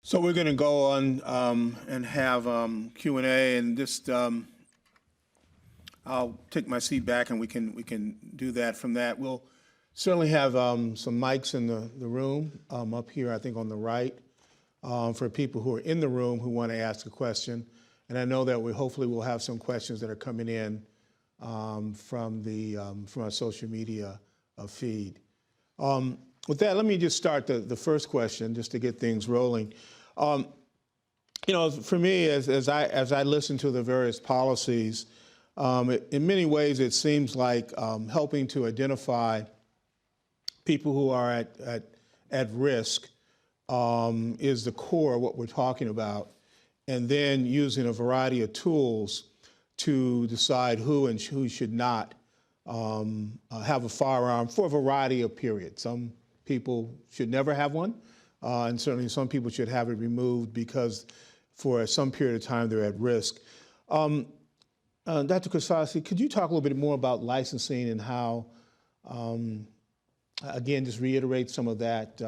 So we're going to go on and have Q&A, and just I'll take my seat back, and we can do that from that. We'll certainly have some mics in the room up here, I think on the right, for people who are in the room who want to ask a question. And I know that we hopefully will have some questions that are coming in from our social media feed. With that, let me just start the first question, just to get things rolling. For me, as I listen to the various policies, in many ways it seems like helping to identify people who are at risk is the core of what we're talking about, and then using a variety of tools to decide who and who should not have a firearm for a variety of periods. Some people should never have one, and certainly some people should have it removed because for some period of time they're at risk. Dr. Kosasi, could you talk a little bit more about licensing and how, again, just reiterate some of that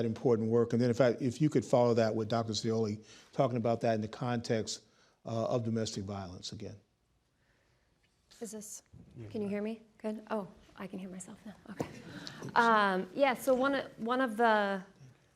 important work, and then if you could follow that with Dr. Zeoli, talking about that in the context of domestic violence again. Is this, can you hear me? Good. Oh, I can hear myself now. Okay. Yeah, so one of the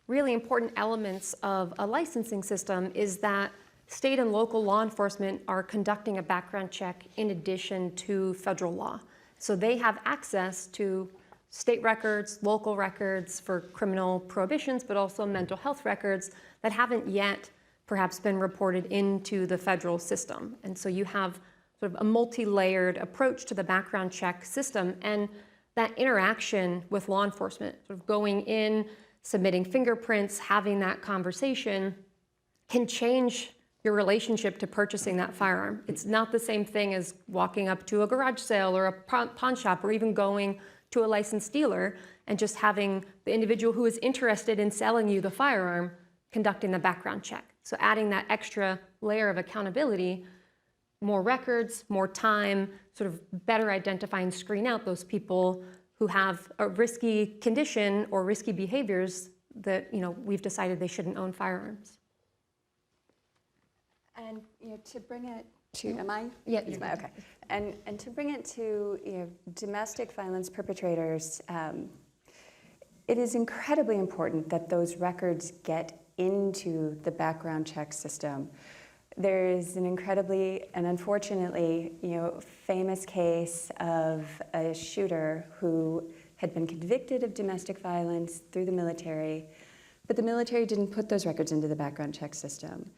really important elements of a licensing system is that state and local law enforcement are conducting a background check in addition to federal law. So they have access to state records, local records for criminal prohibitions, but also mental health records that haven't yet perhaps been reported into the federal system. And so you have sort of a multi-layered approach to the background check system, and that interaction with law enforcement, sort of going in, submitting fingerprints, having that conversation, can change your relationship to purchasing that firearm. It's not the same thing as walking up to a garage sale or a pawn shop, or even going to a licensed dealer and just having the individual who is interested in selling you the firearm conducting the background check. So adding that extra layer of accountability, more records, more time, sort of better identify and screen out those people who have a risky condition or risky behaviors that we've decided they shouldn't own firearms. And to bring it to, am I? Yeah. Okay. And to bring it to domestic violence perpetrators, it is incredibly important that those records get into the background check system. There is an incredibly and unfortunately, famous case of a shooter who had been convicted of domestic violence through the military, but the military didn't put those records into the background check system.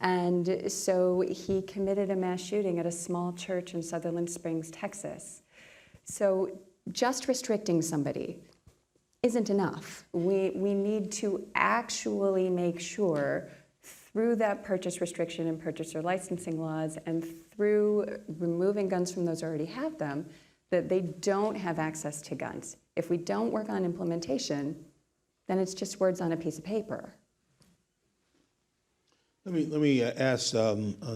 And so he committed a mass shooting at a small church in Sutherland Springs, Texas. So just restricting somebody isn't enough. We need to actually make sure through that purchase restriction and purchaser licensing laws and through removing guns from those who already have them, that they don't have access to guns. If we don't work on implementation, then it's just words on a piece of paper. Let me ask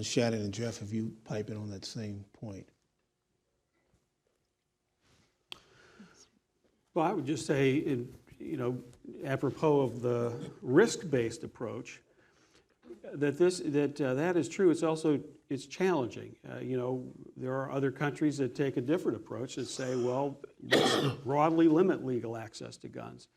Shannon and Jeff if you pipe in on that same point. Well, I would just say, apropos of the risk-based approach, that is true. It's challenging. There are other countries that take a different approach that say, well, let's broadly limit legal access to guns,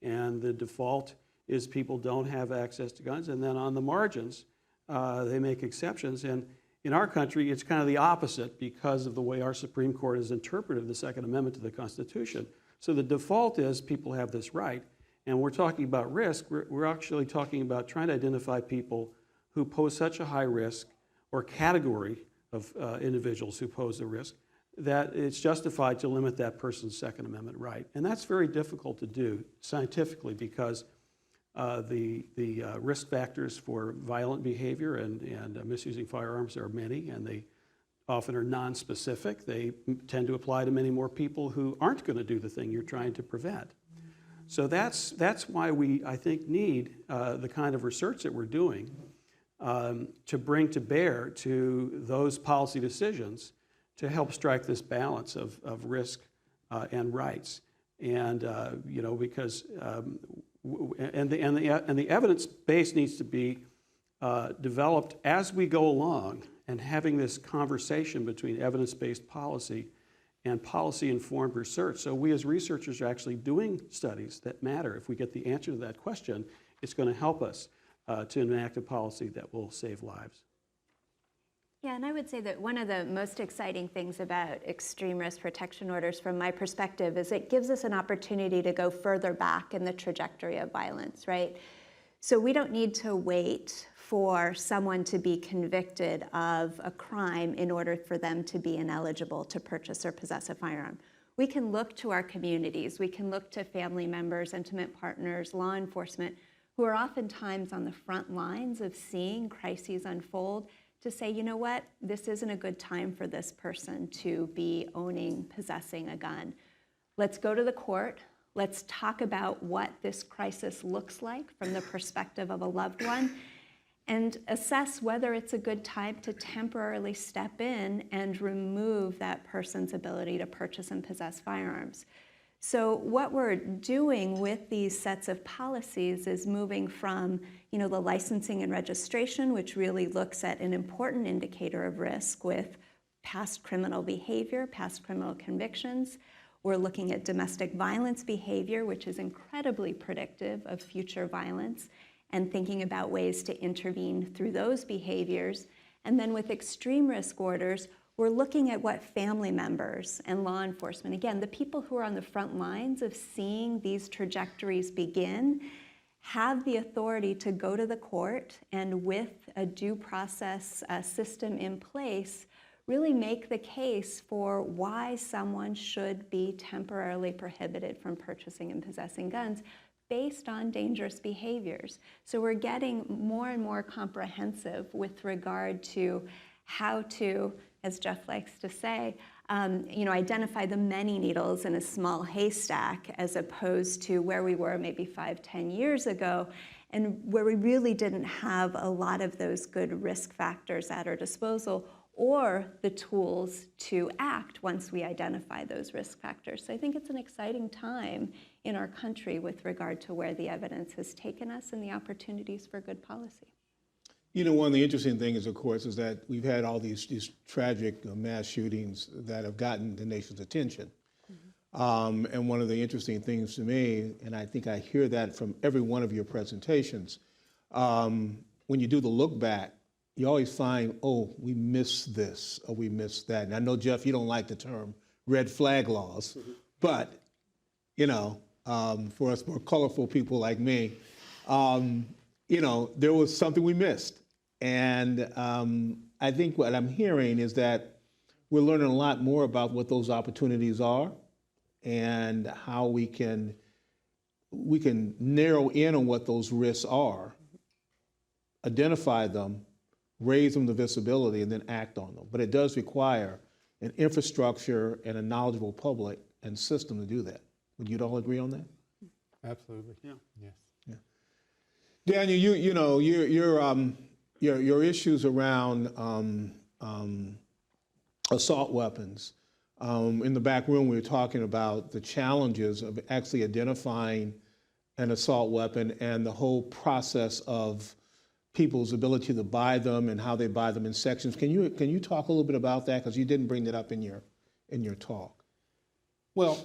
and the default is people don't have access to guns, and then on the margins, they make exceptions. And in our country, it's kind of the opposite because of the way our Supreme Court has interpreted the Second Amendment to the Constitution. So the default is people have this right, and we're talking about risk. We're actually talking about trying to identify people who pose such a high risk or category of individuals who pose a risk that it's justified to limit that person's Second Amendment right. And that's very difficult to do scientifically because the risk factors for violent behavior and misusing firearms are many, and they often are non-specific. They tend to apply to many more people who aren't going to do the thing you're trying to prevent. So that's why we, I think, need the kind of research that we're doing to bring to bear to those policy decisions to help strike this balance of risk and rights. And because and the evidence base needs to be developed as we go along, and having this conversation between evidence-based policy and policy-informed research. So we as researchers are actually doing studies that matter. If we get the answer to that question, it's going to help us to enact a policy that will save lives. Yeah, and I would say that one of the most exciting things about extreme risk protection orders from my perspective is it gives us an opportunity to go further back in the trajectory of violence, right? So we don't need to wait for someone to be convicted of a crime in order for them to be ineligible to purchase or possess a firearm. We can look to our communities, we can look to family members, intimate partners, law enforcement, who are oftentimes on the front lines of seeing crises unfold, to say, you know what, this isn't a good time for this person to be owning, possessing a gun. Let's go to the court. Let's talk about what this crisis looks like from the perspective of a loved one, and assess whether it's a good time to temporarily step in and remove that person's ability to purchase and possess firearms. So what we're doing with these sets of policies is moving from, the licensing and registration, which really looks at an important indicator of risk with past criminal behavior, past criminal convictions. We're looking at domestic violence behavior, which is incredibly predictive of future violence, and thinking about ways to intervene through those behaviors. And then with extreme risk orders, we're looking at what family members and law enforcement, again, the people who are on the front lines of seeing these trajectories begin, have the authority to go to the court and, with a due process system in place, really make the case for why someone should be temporarily prohibited from purchasing and possessing guns based on dangerous behaviors. So we're getting more and more comprehensive with regard to how to, as Jeff likes to say, identify the many needles in a small haystack, as opposed to where we were maybe 5-10 years ago, and where we really didn't have a lot of those good risk factors at our disposal, or the tools to act once we identify those risk factors. So I think it's an exciting time in our country with regard to where the evidence has taken us and the opportunities for good policy. One of the interesting things, of course, is that we've had all these tragic mass shootings that have gotten the nation's attention. And one of the interesting things to me, and I think I hear that from every one of your presentations, when you do the look back, you always find, oh, we missed this or we missed that. And I know, Jeff, you don't like the term red flag laws, but, for us more colorful people like me, there was something we missed. And I think what I'm hearing is that we're learning a lot more about what those opportunities are and how we can narrow in on what those risks are, identify them, raise them to visibility, and then act on them. But it does require an infrastructure and a knowledgeable public and system to do that. Would you all agree on that? Absolutely. Yeah. Yes. Daniel, your issues around assault weapons. In the back room, we were talking about the challenges of actually identifying an assault weapon and the whole process of people's ability to buy them and how they buy them in sections. Can you talk a little bit about that, because you didn't bring that up in your talk? Well,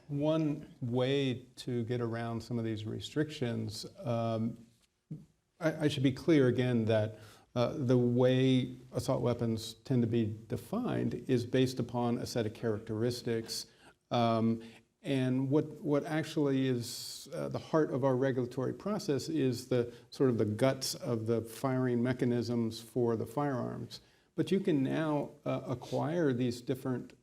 one way to get around some of these restrictions, I should be clear again that the way assault weapons tend to be defined is based upon a set of characteristics. And what actually is the heart of our regulatory process is the sort of the guts of the firing mechanisms for the firearms. But you can now acquire these different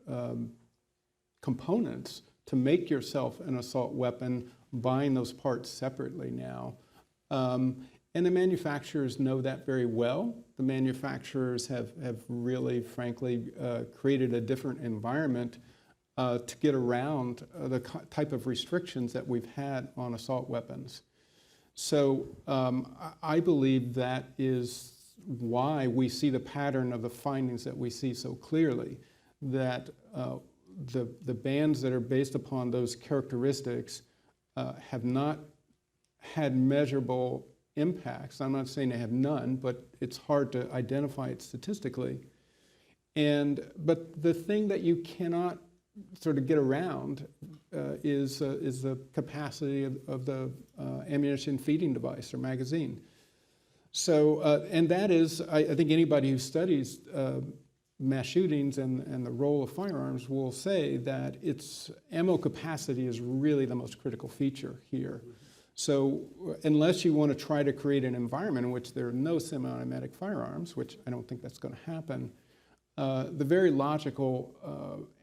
components to make yourself an assault weapon, buying those parts separately now. And the manufacturers know that very well. The manufacturers have really, frankly, created a different environment to get around the type of restrictions that we've had on assault weapons. So I believe that is why we see the pattern of the findings that we see so clearly, that the bans that are based upon those characteristics have not had measurable impacts. I'm not saying they have none, but it's hard to identify it statistically. But the thing that you cannot sort of get around is the capacity of the ammunition feeding device or magazine. So, and that is, I think anybody who studies mass shootings and the role of firearms will say that its ammo capacity is really the most critical feature here. So unless you want to try to create an environment in which there are no semi-automatic firearms, which I don't think that's going to happen, the very logical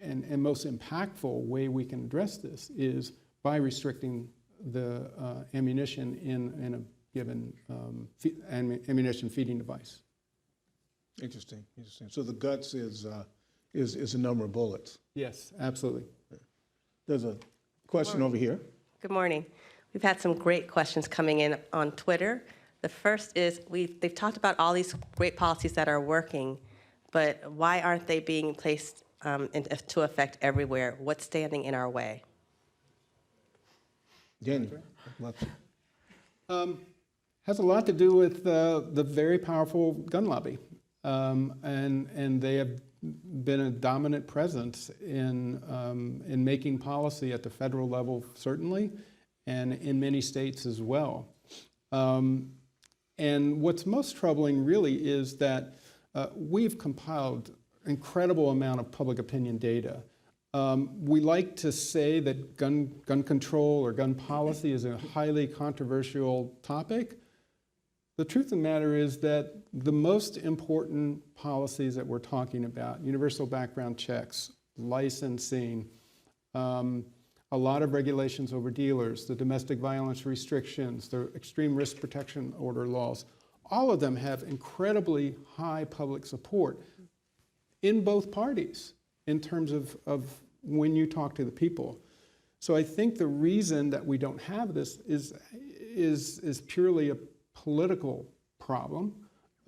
and most impactful way we can address this is by restricting the ammunition in a given ammunition feeding device. Interesting, interesting. So the guts is a number of bullets. Yes, absolutely. There's a question over here. Good morning. We've had some great questions coming in on Twitter. The first is, they've talked about all these great policies that are working, but why aren't they being placed to effect everywhere? What's standing in our way? Jenny. Has a lot to do with the very powerful gun lobby. And they have been a dominant presence in making policy at the federal level, certainly, and in many states as well. And what's most troubling really is that we've compiled incredible amount of public opinion data. We like to say that gun control or gun policy is a highly controversial topic. The truth of the matter is that the most important policies that we're talking about, universal background checks, licensing, a lot of regulations over dealers, the domestic violence restrictions, the extreme risk protection order laws, all of them have incredibly high public support in both parties in terms of when you talk to the people. So I think the reason that we don't have this is purely a political problem,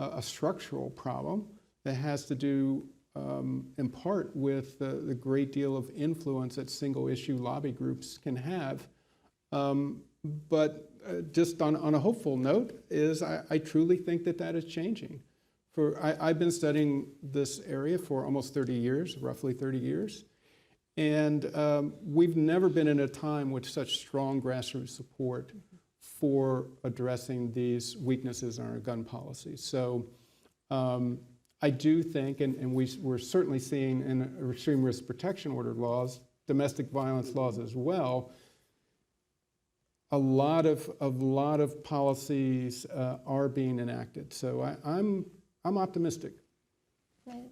a structural problem that has to do in part with the great deal of influence that single issue lobby groups can have. But just on a hopeful note is I truly think that is changing. I've been studying this area for almost 30 years, roughly 30 years. And we've never been in a time with such strong grassroots support for addressing these weaknesses in our gun policy. So I do think, and we're certainly seeing in extreme risk protection order laws, domestic violence laws as well, a lot of policies are being enacted. So I'm optimistic. Right.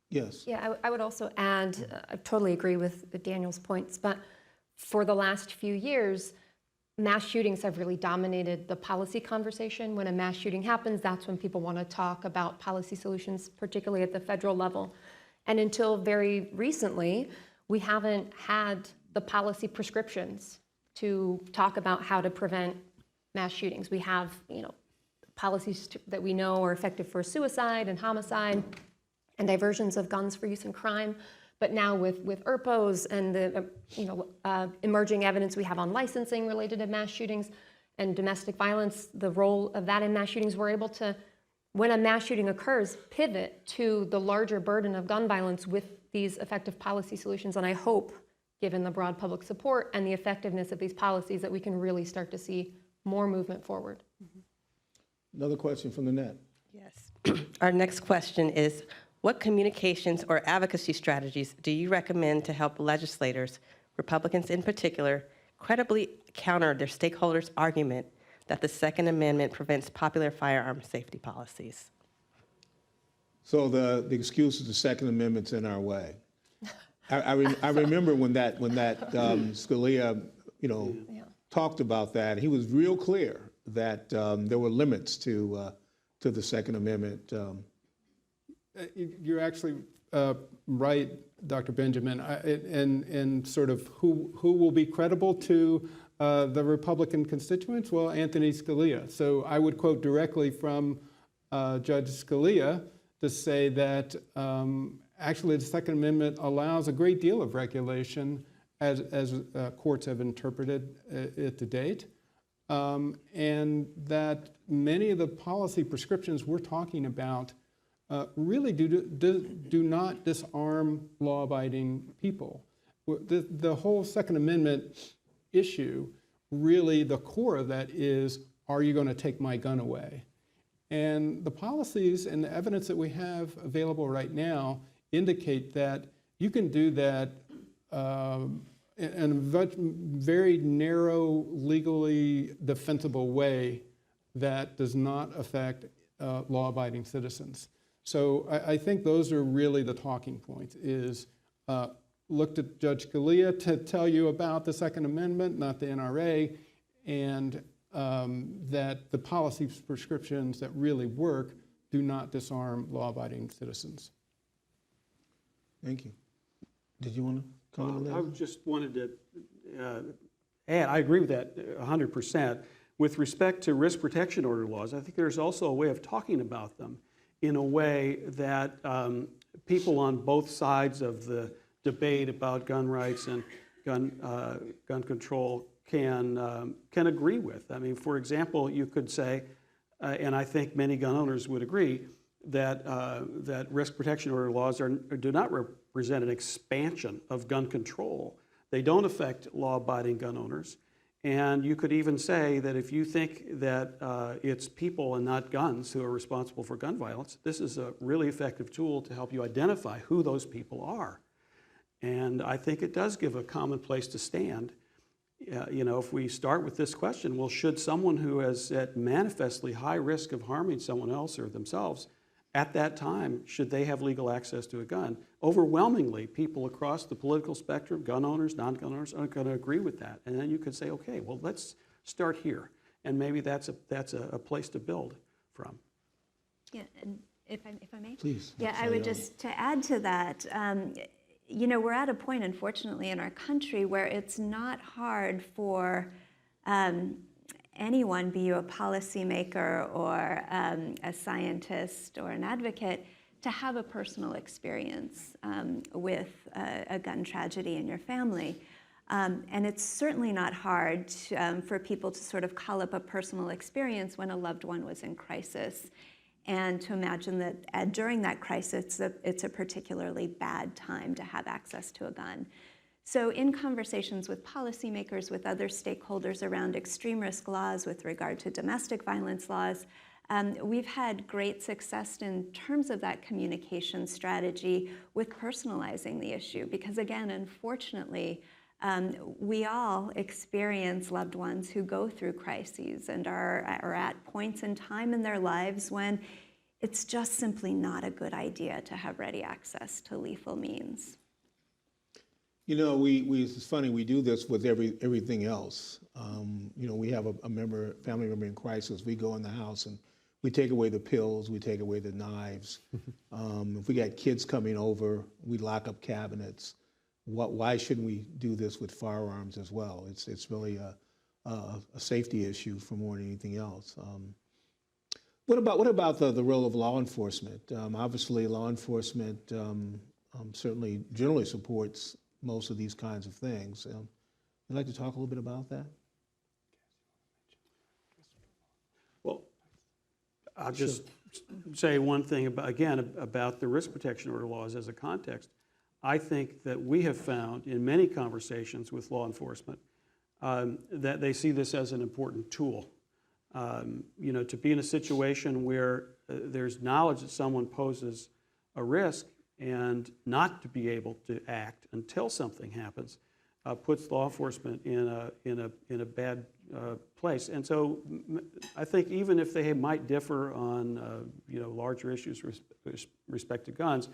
Yes. Yeah, I would also add, I totally agree with Daniel's points, but for the last few years, mass shootings have really dominated the policy conversation. When a mass shooting happens, that's when people want to talk about policy solutions, particularly at the federal level. And until very recently, we haven't had the policy prescriptions to talk about how to prevent mass shootings. We have, policies that we know are effective for suicide and homicide and diversions of guns for use in crime. But now with ERPOs and the emerging evidence we have on licensing related to mass shootings and domestic violence, the role of that in mass shootings, we're able to, when a mass shooting occurs, pivot to the larger burden of gun violence with these effective policy solutions. And I hope, given the broad public support and the effectiveness of these policies, that we can really start to see more movement forward. Another question from the net. Yes. Our next question is, what communications or advocacy strategies do you recommend to help legislators, Republicans in particular, credibly counter their stakeholders' argument that the Second Amendment prevents popular firearm safety policies? So the excuse is the Second Amendment's in our way. I remember when that Scalia, talked about that. He was real clear that there were limits to the Second Amendment. You're actually right, Dr. Benjamin, and sort of who will be credible to the Republican constituents? Well, Anthony Scalia. So I would quote directly from Judge Scalia to say that actually the Second Amendment allows a great deal of regulation as courts have interpreted it to date. and that many of the policy prescriptions we're talking about really do not disarm law-abiding people. The whole Second Amendment issue, really the core of that is, are you going to take my gun away? And the policies and the evidence that we have available right now indicate that you can do that in a very narrow, legally defensible way that does not affect law-abiding citizens. So I think those are really the talking points, is looked at Judge Scalia to tell you about the Second Amendment, not the NRA, and that the policy prescriptions that really work do not disarm law-abiding citizens. Thank you. Did you want to comment on that? I just wanted to add, I agree with that 100%. With respect to risk protection order laws, I think there's also a way of talking about them in a way that people on both sides of the debate about gun rights and gun control can agree with. I mean, for example, you could say, and I think many gun owners would agree, that that risk protection order laws do not represent an expansion of gun control. They don't affect law-abiding gun owners. And you could even say that if you think that it's people and not guns who are responsible for gun violence, this is a really effective tool to help you identify who those people are. And I think it does give a common place to stand. You know, if we start with this question, well, should someone who is at manifestly high risk of harming someone else or themselves, at that time, should they have legal access to a gun? Overwhelmingly, people across the political spectrum, gun owners, non-gun owners, aren't going to agree with that. And then you could say, okay, well, let's start here. And maybe that's a place to build from. Yeah, and if I may? Please. Yeah, I would just, to add to that, you know, we're at a point, unfortunately, in our country where it's not hard for anyone, be you a policymaker or a scientist or an advocate, to have a personal experience with a gun tragedy in your family. And it's certainly not hard for people to sort of call up a personal experience when a loved one was in crisis, and to imagine that during that crisis, it's a particularly bad time to have access to a gun. So in conversations with policymakers, with other stakeholders around extreme risk laws with regard to domestic violence laws, we've had great success in terms of that communication strategy with personalizing the issue. Because again, unfortunately, we all experience loved ones who go through crises and are at points in time in their lives when it's just simply not a good idea to have ready access to lethal means. You know, it's funny, we do this with everything else. You know, we have a family member in crisis. We go in the house and we take away the pills, we take away the knives. If we got kids coming over, we lock up cabinets. Why shouldn't we do this with firearms as well? It's really a safety issue for more than anything else. What about the role of law enforcement? Obviously, law enforcement certainly generally supports most of these kinds of things. You'd like to talk a little bit about that? Well, I'll just say one thing about the risk protection order laws as a context. I think that we have found in many conversations with law enforcement that they see this as an important tool. You know, to be in a situation where there's knowledge that someone poses a risk and not to be able to act until something happens puts law enforcement in a bad place. And so I think even if they might differ on you know, larger issues with respect to guns,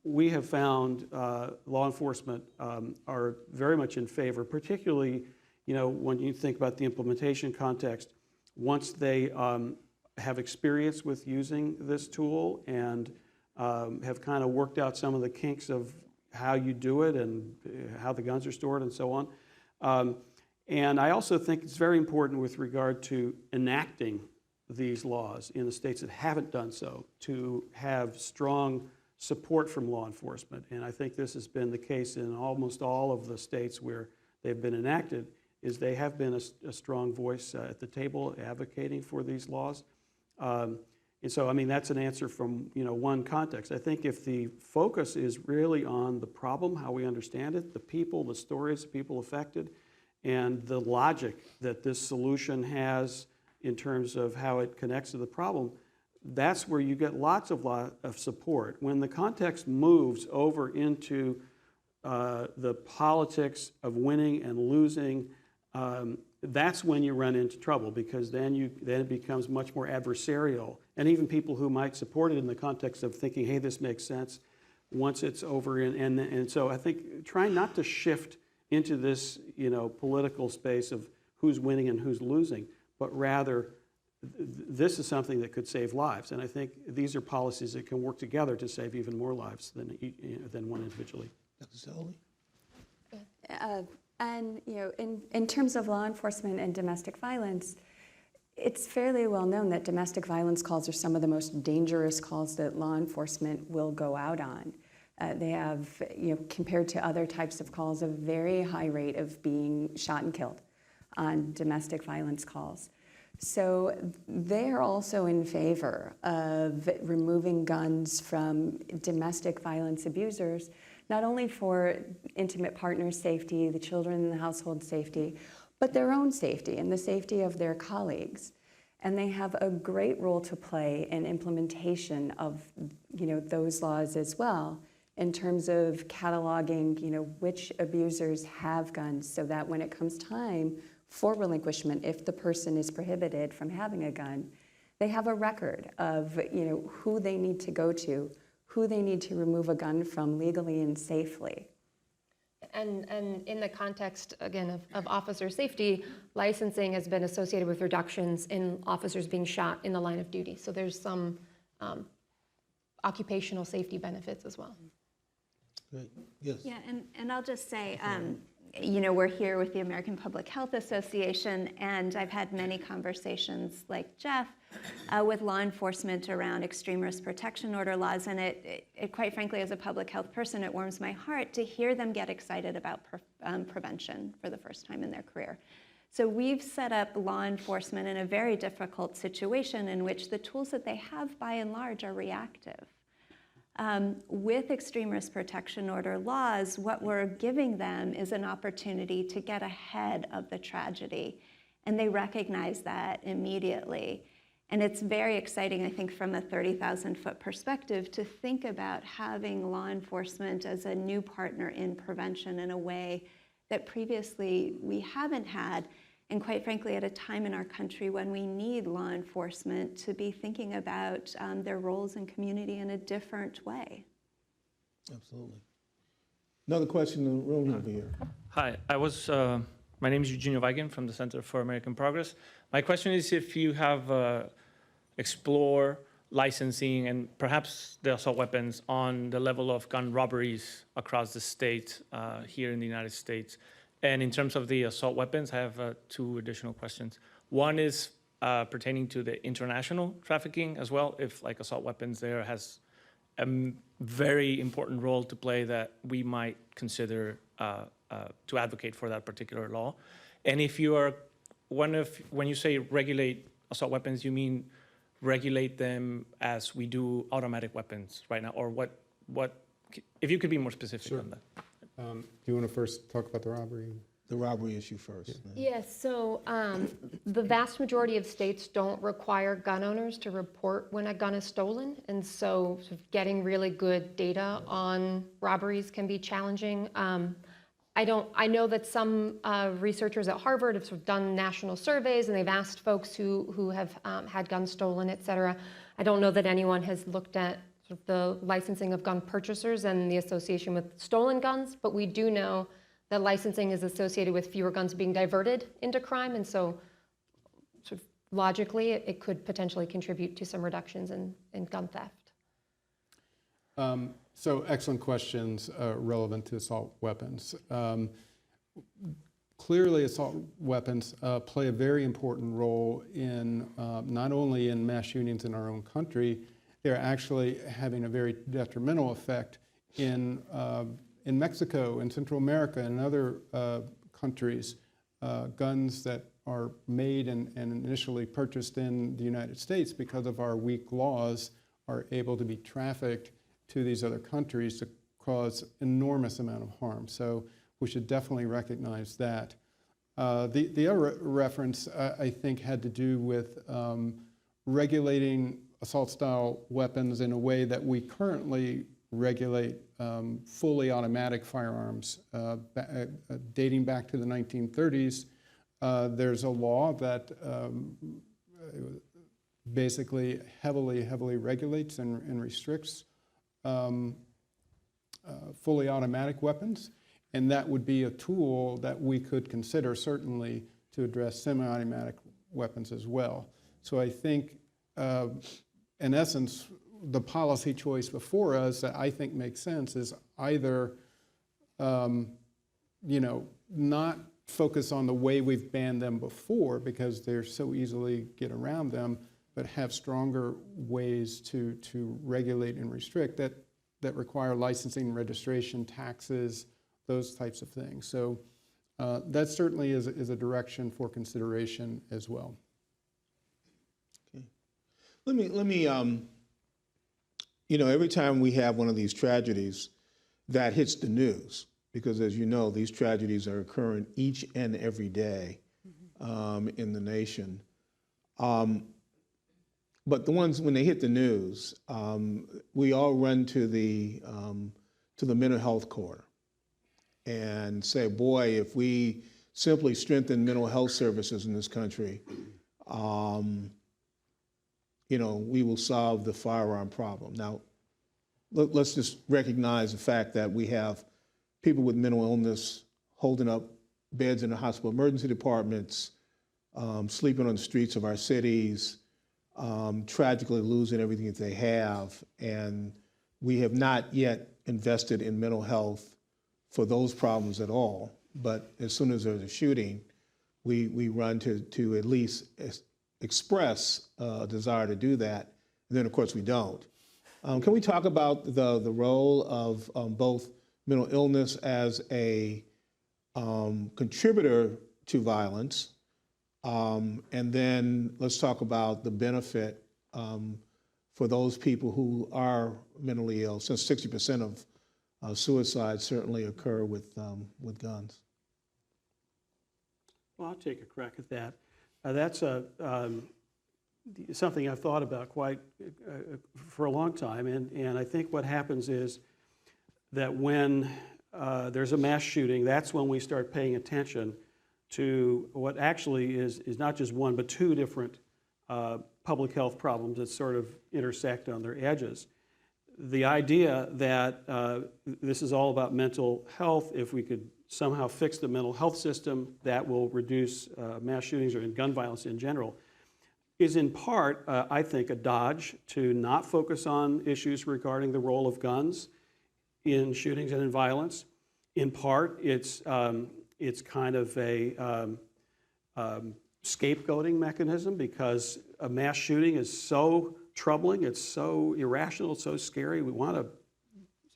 we have found law enforcement are very much in favor, particularly, you know, when you think about the implementation context. Once they have experience with using this tool and have kind of worked out some of the kinks of how you do it and how the guns are stored and so on. And I also think it's very important with regard to enacting these laws in the states that haven't done so to have strong support from law enforcement. And I think this has been the case in almost all of the states where they've been enacted. is they have been a strong voice at the table advocating for these laws. And so, I mean, that's an answer from, one context. I think if the focus is really on the problem, how we understand it, the people, the stories, the people affected, and the logic that this solution has in terms of how it connects to the problem, that's where you get lots of support. When the context moves over into the politics of winning and losing, that's when you run into trouble, because then it becomes much more adversarial. And even people who might support it in the context of thinking, hey, this makes sense, once it's over. And so I think trying not to shift into this political space of who's winning and who's losing, but rather this is something that could save lives. And I think these are policies that can work together to save even more lives than one individually. Dr. Zeoli? And in terms of law enforcement and domestic violence, it's fairly well known that domestic violence calls are some of the most dangerous calls that law enforcement will go out on. They have, compared to other types of calls, a very high rate of being shot and killed on domestic violence calls. So they're also in favor of removing guns from domestic violence abusers, not only for intimate partners' safety, the children in the household safety, but their own safety and the safety of their colleagues. And they have a great role to play in implementation of, those laws as well, in terms of cataloging, which abusers have guns, so that when it comes time for relinquishment, if the person is prohibited from having a gun, they have a record of, who they need to go to, who they need to remove a gun from legally and safely. And in the context, again, of officer safety, licensing has been associated with reductions in officers being shot in the line of duty. So there's some occupational safety benefits as well. Great. Yes. Yeah, and I'll just say, we're here with the American Public Health Association, and I've had many conversations like Jeff with law enforcement around extreme risk protection order laws, and it quite frankly, as a public health person, it warms my heart to hear them get excited about prevention for the first time in their career. So we've set up law enforcement in a very difficult situation in which the tools that they have, by and large, are reactive. With extreme risk protection order laws, what we're giving them is an opportunity to get ahead of the tragedy, and they recognize that immediately. And it's very exciting, I think, from a 30,000-foot perspective, to think about having law enforcement as a new partner in prevention in a way that previously we haven't had. And quite frankly, at a time in our country when we need law enforcement to be thinking about their roles in community in a different way. Absolutely. Another question in the room over here. Hi, my name is Eugenio Weigand from the Center for American Progress. My question is if you have explore licensing and perhaps the assault weapons on the level of gun robberies across the state here in the United States. And in terms of the assault weapons, I have two additional questions. One is pertaining to the international trafficking as well, if like assault weapons there has a very important role to play that we might consider to advocate for that particular law. And if you are, when you say regulate assault weapons, you mean regulate them as we do automatic weapons right now, or what? If you could be more specific on that. Do you want to first talk about the robbery? The robbery issue first. Yes, so the vast majority of states don't require gun owners to report when a gun is stolen, and so sort of getting really good data on robberies can be challenging. I know that some researchers at Harvard have sort of done national surveys, and they've asked folks who have had guns stolen, et cetera. I don't know that anyone has looked at sort of the licensing of gun purchasers and the association with stolen guns, but we do know that licensing is associated with fewer guns being diverted into crime, and so sort of logically it could potentially contribute to some reductions in gun theft. So excellent questions relevant to assault weapons. Clearly, assault weapons play a very important role in not only in mass shootings in our own country, they're actually having a very detrimental effect in Mexico, in Central America, and other countries guns that are made and initially purchased in the United States, because of our weak laws, are able to be trafficked to these other countries to cause enormous amount of harm. So we should definitely recognize that. The other reference, I think, had to do with regulating assault-style weapons in a way that we currently regulate fully automatic firearms. Dating back to the 1930s, there's a law that basically heavily regulates and restricts fully automatic weapons, and that would be a tool that we could consider certainly to address semi-automatic weapons as well. So I think, in essence, the policy choice before us that I think makes sense is either, not focus on the way we've banned them before because they're so easily get around them, but have stronger ways to regulate and restrict that require licensing, registration, taxes, those types of things. So that certainly is a direction for consideration as well. Okay. Let me every time we have one of these tragedies, that hits the news, because as you know, these tragedies are occurring each and every day in the nation. But the ones, when they hit the news, we all run to the mental health corner and say, boy, if we simply strengthen mental health services in this country, we will solve the firearm problem. Now, let's just recognize the fact that we have people with mental illness holding up beds in the hospital emergency departments, sleeping on the streets of our cities, tragically losing everything that they have. And we have not yet invested in mental health for those problems at all. But as soon as there's a shooting, we run to at least express a desire to do that. And then, of course, we don't. Can we talk about the role of both mental illness as a contributor to violence, and then let's talk about the benefit for those people who are mentally ill, since 60% of suicides certainly occur with guns. Well, I'll take a crack at that. That's something I've thought about quite for a long time, and I think what happens is that when there's a mass shooting, that's when we start paying attention to what actually is not just one, but two different public health problems that sort of intersect on their edges. The idea that this is all about mental health, if we could somehow fix the mental health system, that will reduce mass shootings or gun violence in general, is in part, I think, a dodge to not focus on issues regarding the role of guns in shootings and in violence. In part, it's kind of a scapegoating mechanism, because a mass shooting is so troubling, it's so irrational, it's so scary. We want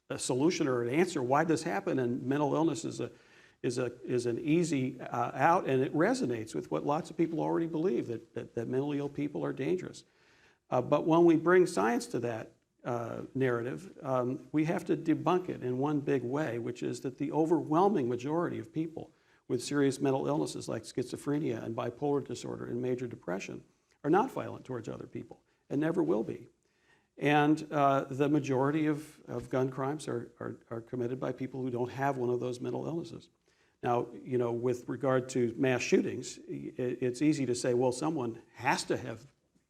a solution or an answer. Why does this happen? And mental illness is an easy out, and it resonates with what lots of people already believe, that mentally ill people are dangerous. But when we bring science to that narrative, we have to debunk it in one big way, which is that the overwhelming majority of people with serious mental illnesses like schizophrenia and bipolar disorder and major depression are not violent towards other people and never will be. And the majority of gun crimes are committed by people who don't have one of those mental illnesses. Now, with regard to mass shootings, it's easy to say, well, someone has to have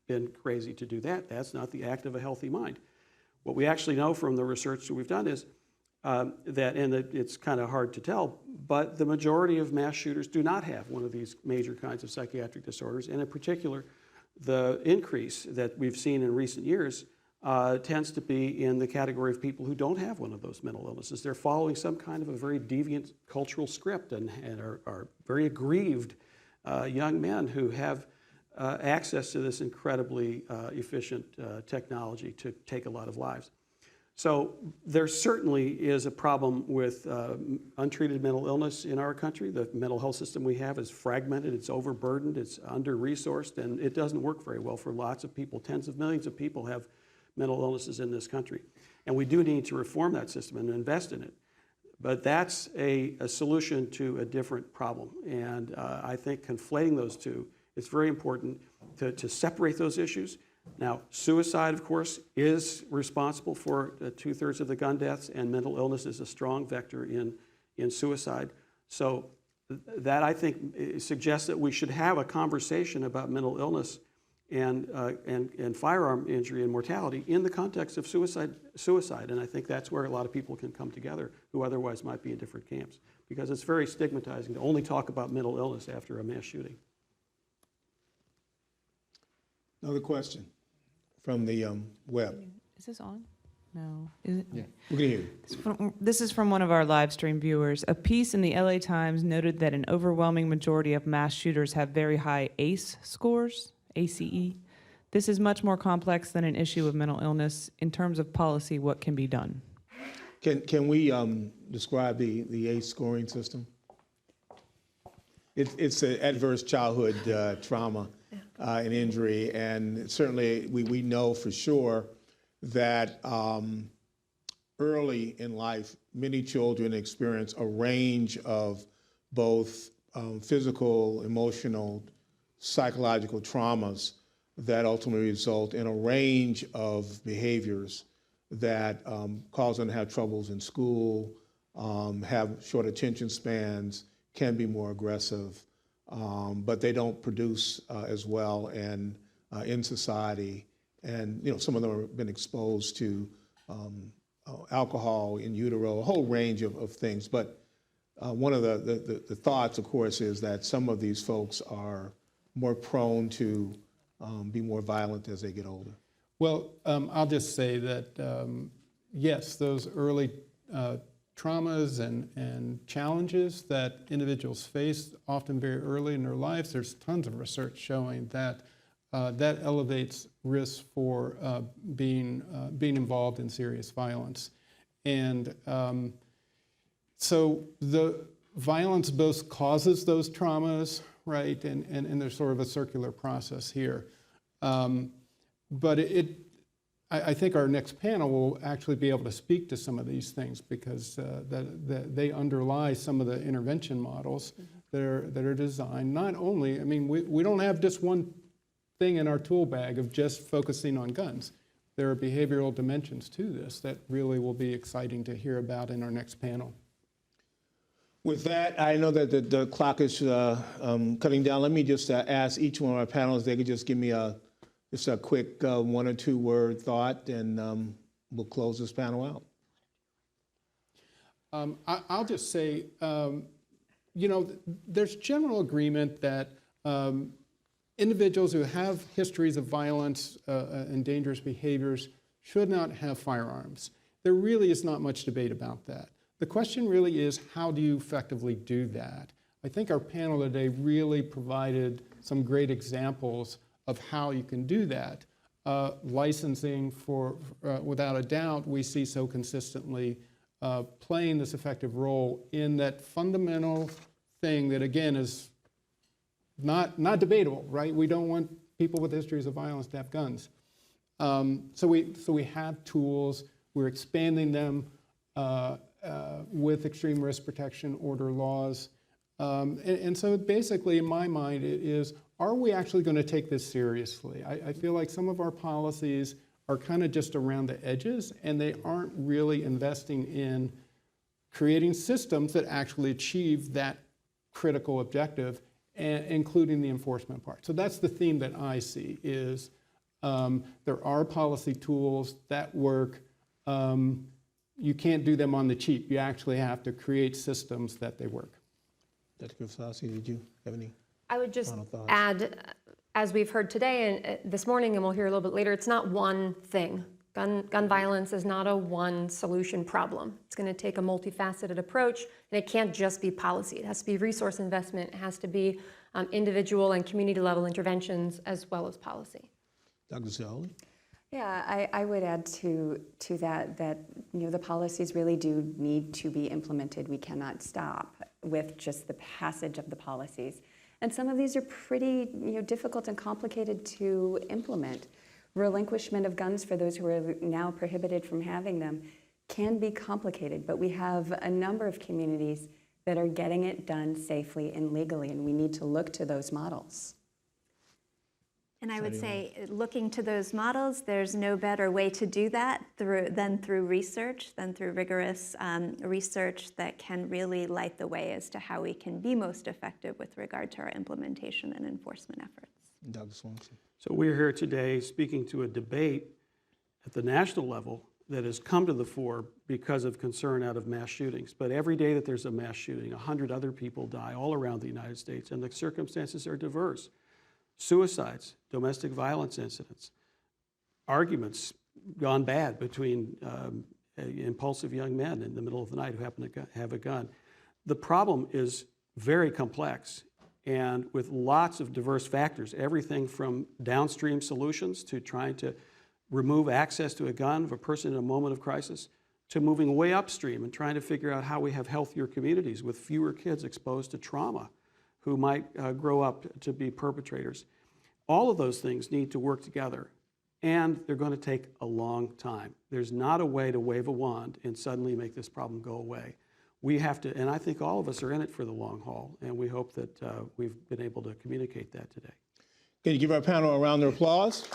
been crazy to do that. That's not the act of a healthy mind. What we actually know from the research that we've done is it's kind of hard to tell, but the majority of mass shooters do not have one of these major kinds of psychiatric disorders, and in particular, the increase that we've seen in recent years tends to be in the category of people who don't have one of those mental illnesses. They're following some kind of a very deviant cultural script and are very aggrieved young men who have access to this incredibly efficient technology to take a lot of lives. So there certainly is a problem with untreated mental illness in our country. The mental health system we have is fragmented, it's overburdened, it's under-resourced, and it doesn't work very well for lots of people. Tens of millions of people have mental illnesses in this country. And we do need to reform that system and invest in it. But that's a solution to a different problem. And I think conflating those two, it's very important to separate those issues. Now, suicide, of course, is responsible for 2/3 of the gun deaths, and mental illness is a strong vector in suicide. So that, I think, suggests that we should have a conversation about mental illness and firearm injury and mortality in the context of suicide. And I think that's where a lot of people can come together who otherwise might be in different camps, because it's very stigmatizing to only talk about mental illness after a mass shooting. Another question from the web. Is this on? No. Is it? Yeah, we can hear you. This is from one of our live stream viewers. A piece in the LA Times noted that an overwhelming majority of mass shooters have very high ACE scores, ACE. This is much more complex than an issue of mental illness. In terms of policy, what can be done? Can we describe the ACE scoring system? It's an adverse childhood trauma and injury, and certainly we know for sure that early in life, many children experience a range of both physical, emotional, psychological traumas that ultimately result in a range of behaviors that cause them to have troubles in school, have short attention spans, can be more aggressive, but they don't produce as well in society. And some of them have been exposed to alcohol in utero, a whole range of things. But one of the thoughts, of course, is that some of these folks are more prone to be more violent as they get older. Well, I'll just say that, yes, those early traumas and challenges that individuals face often very early in their lives, there's tons of research showing that that elevates risks for being involved in serious violence. And so the violence both causes those traumas, right, and there's sort of a circular process here. But I think our next panel will actually be able to speak to some of these things, because they underlie some of the intervention models that are designed. Not only, I mean, we don't have just one thing in our tool bag of just focusing on guns. There are behavioral dimensions to this that really will be exciting to hear about in our next panel. With that, I know that the clock is cutting down. Let me just ask each one of our panelists, they could just give me just a quick 1 or 2 word thought, and we'll close this panel out. I'll just say, there's general agreement that individuals who have histories of violence and dangerous behaviors should not have firearms. There really is not much debate about that. The question really is, how do you effectively do that? I think our panel today really provided some great examples of how you can do that. Licensing, without a doubt, we see so consistently playing this effective role in that fundamental thing that, again, is not debatable, right? We don't want people with histories of violence to have guns. So we have tools. We're expanding them with extreme risk protection order laws. And so basically, in my mind, it is, are we actually going to take this seriously? I feel like some of our policies are kind of just around the edges, and they aren't really investing in creating systems that actually achieve that critical objective, including the enforcement part. So that's the theme that I see, is there are policy tools that work. You can't do them on the cheap. You actually have to create systems that they work. Dr. Grafsowski, did you have any? I would just Final thoughts? add, as we've heard today and this morning, and we'll hear a little bit later, it's not one thing. Gun violence is not a one solution problem. It's going to take a multifaceted approach, and it can't just be policy. It has to be resource investment. It has to be individual and community level interventions as well as policy. Dr. Zeoli? Yeah, I would add to that the policies really do need to be implemented. We cannot stop with just the passage of the policies. And some of these are pretty difficult and complicated to implement. Relinquishment of guns for those who are now prohibited from having them can be complicated, but we have a number of communities that are getting it done safely and legally, and we need to look to those models. And I would say, looking to those models, there's no better way to do that than through research, than through rigorous research that can really light the way as to how we can be most effective with regard to our implementation and enforcement efforts. Dr. Swanson. So we're here today speaking to a debate at the national level that has come to the fore because of concern out of mass shootings. But every day that there's a mass shooting, 100 other people die all around the United States, and the circumstances are diverse. Suicides, domestic violence incidents, arguments gone bad between impulsive young men in the middle of the night who happen to have a gun. The problem is very complex and with lots of diverse factors, everything from downstream solutions to trying to remove access to a gun of a person in a moment of crisis, to moving way upstream and trying to figure out how we have healthier communities with fewer kids exposed to trauma who might grow up to be perpetrators. All of those things need to work together, and they're going to take a long time. There's not a way to wave a wand and suddenly make this problem go away. We have to, and I think all of us are in it for the long haul, and we hope that we've been able to communicate that today. Can you give our panel a round of applause?